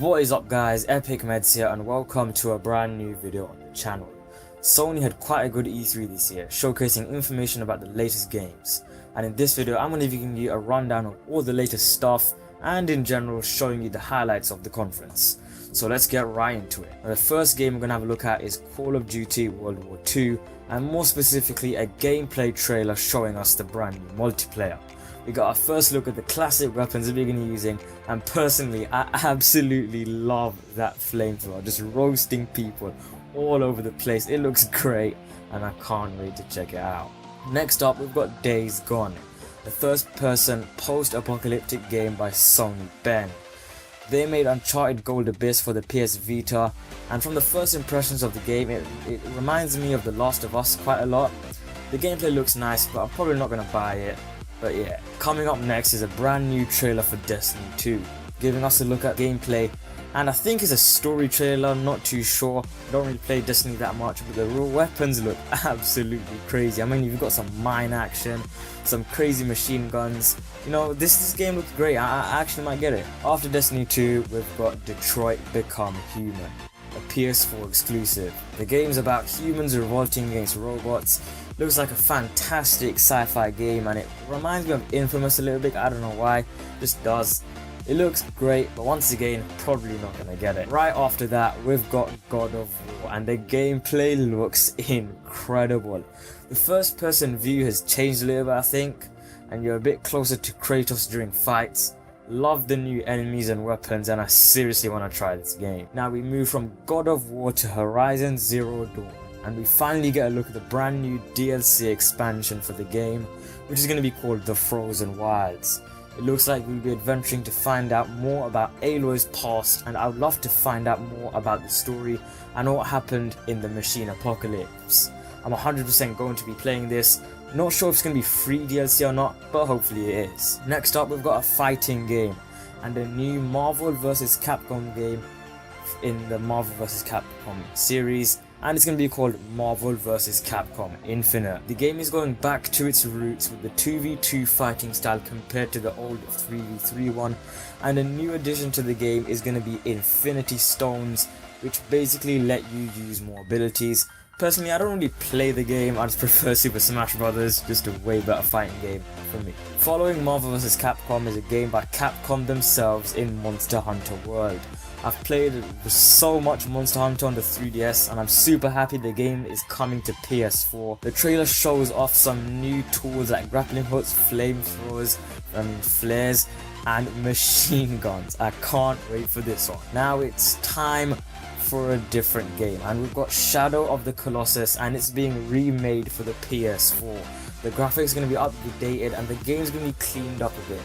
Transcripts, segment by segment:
What is up guys, EpicMedz here and welcome to a brand new video on the channel. Sony had quite a good E3 this year, showcasing information about the latest games. And in this video I'm going to be giving you a rundown of all the latest stuff and in general showing you the highlights of the conference. So let's get right into it. Now, the first game we're going to have a look at is Call of Duty World War II, and more specifically a gameplay trailer showing us the brand new multiplayer. We got our first look at the classic weapons we're going to be using, and personally I absolutely love that flamethrower, just roasting people all over the place. It looks great and I can't wait to check it out. Next up we've got Days Gone, the first person post-apocalyptic game by Sony. They made Uncharted Gold Abyss for the PS Vita, and from the first impressions of the game it reminds me of The Last of Us quite a lot. The gameplay looks nice but I'm probably not going to buy it. But yeah, coming up next is a brand new trailer for Destiny 2, giving us a look at gameplay, and I think it's a story trailer, not too sure. I don't really play Destiny that much, but the real weapons look absolutely crazy. I mean, you've got some mine action, some crazy machine guns. You know, this game looks great. I actually might get it. After Destiny 2, we've got Detroit Become Human, a PS4 exclusive. The game's about humans revolting against robots. Looks like a fantastic sci-fi game, and it reminds me of Infamous a little bit. I don't know why, just does. It looks great, but once again probably not gonna get it. Right after that we've got God of War, and the gameplay looks incredible. The first person view has changed a little bit I think, and you're a bit closer to Kratos during fights. Love the new enemies and weapons, and I seriously want to try this game. Now we move from God of War to Horizon Zero Dawn, and we finally get a look at the brand new DLC expansion for the game, which is going to be called The Frozen Wilds. It looks like we'll be adventuring to find out more about Aloy's past, and I would love to find out more about the story and what happened in the machine apocalypse. I'm 100% going to be playing this. Not sure if it's going to be free DLC or not, but hopefully it is. Next up we've got a fighting game and a new Marvel vs Capcom game in the Marvel vs Capcom series, and it's going to be called Marvel vs Capcom Infinite. The game is going back to its roots with the 2v2 fighting style compared to the old 3v3 one, and a new addition to the game is going to be Infinity Stones, which basically let you use more abilities. Personally, I don't really play the game, I just prefer Super Smash Bros, just a way better fighting game for me. Following Marvel vs Capcom is a game by Capcom themselves in Monster Hunter World. I've played so much Monster Hunter on the 3DS, and I'm super happy the game is coming to PS4. The trailer shows off some new tools like grappling hooks, flamethrowers, flares, and machine guns. I can't wait for this one. Now it's time for a different game, and we've got Shadow of the Colossus, and it's being remade for the PS4. The graphics are going to be updated and the game's going to be cleaned up a bit,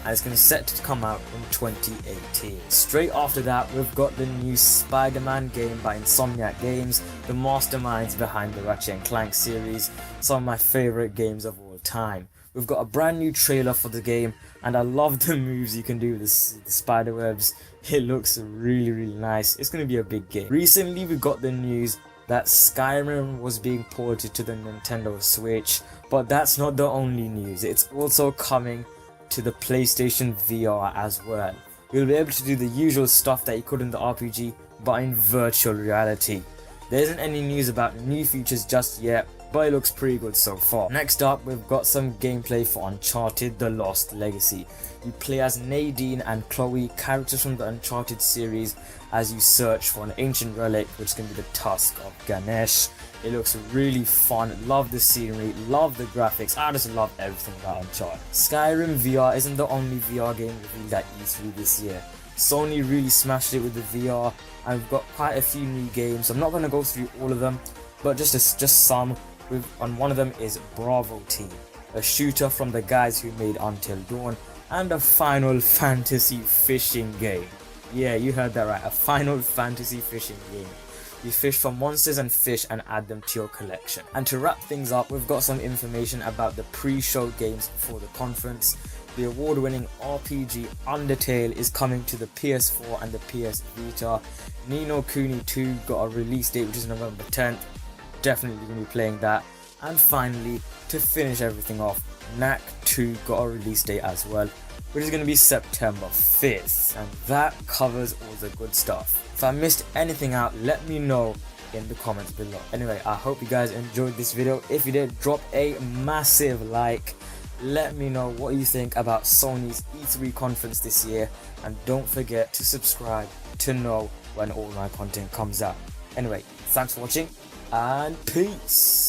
and it's going to set to come out in 2018. Straight after that we've got the new Spider-Man game by Insomniac Games, the masterminds behind the Ratchet & Clank series, some of my favourite games of all time. We've got a brand new trailer for the game, and I love the moves you can do with the spider webs. It looks really nice. It's going to be a big game. Recently we got the news that Skyrim was being ported to the Nintendo Switch, but that's not the only news. It's also coming to the PlayStation VR as well. You'll be able to do the usual stuff that you could in the RPG, but in virtual reality. There isn't any news about new features just yet, but it looks pretty good so far. Next up we've got some gameplay for Uncharted The Lost Legacy. You play as Nadine and Chloe, characters from the Uncharted series, as you search for an ancient relic, which is going to be the Tusk of Ganesh. It looks really fun, love the scenery, love the graphics, I just love everything about Uncharted. Skyrim VR isn't the only VR game revealed at E3 this year. Sony really smashed it with the VR, and we've got quite a few new games. I'm not going to go through all of them, but just some. On one of them is Bravo Team, a shooter from the guys who made Until Dawn, and a Final Fantasy fishing game. Yeah, you heard that right, a Final Fantasy fishing game. You fish for monsters and fish and add them to your collection. And to wrap things up, we've got some information about the pre-show games before the conference. The award-winning RPG Undertale is coming to the PS4 and the PS Vita. Ni no Kuni 2 got a release date, which is November 10th. Definitely going to be playing that. And finally, to finish everything off, Knack 2 got a release date as well, which is going to be September 5th, and that covers all the good stuff. If I missed anything out, let me know in the comments below. Anyway, I hope you guys enjoyed this video. If you did, drop a massive like. Let me know what you think about Sony's E3 conference this year, and don't forget to subscribe to know when all my content comes out. Anyway, thanks for watching and peace.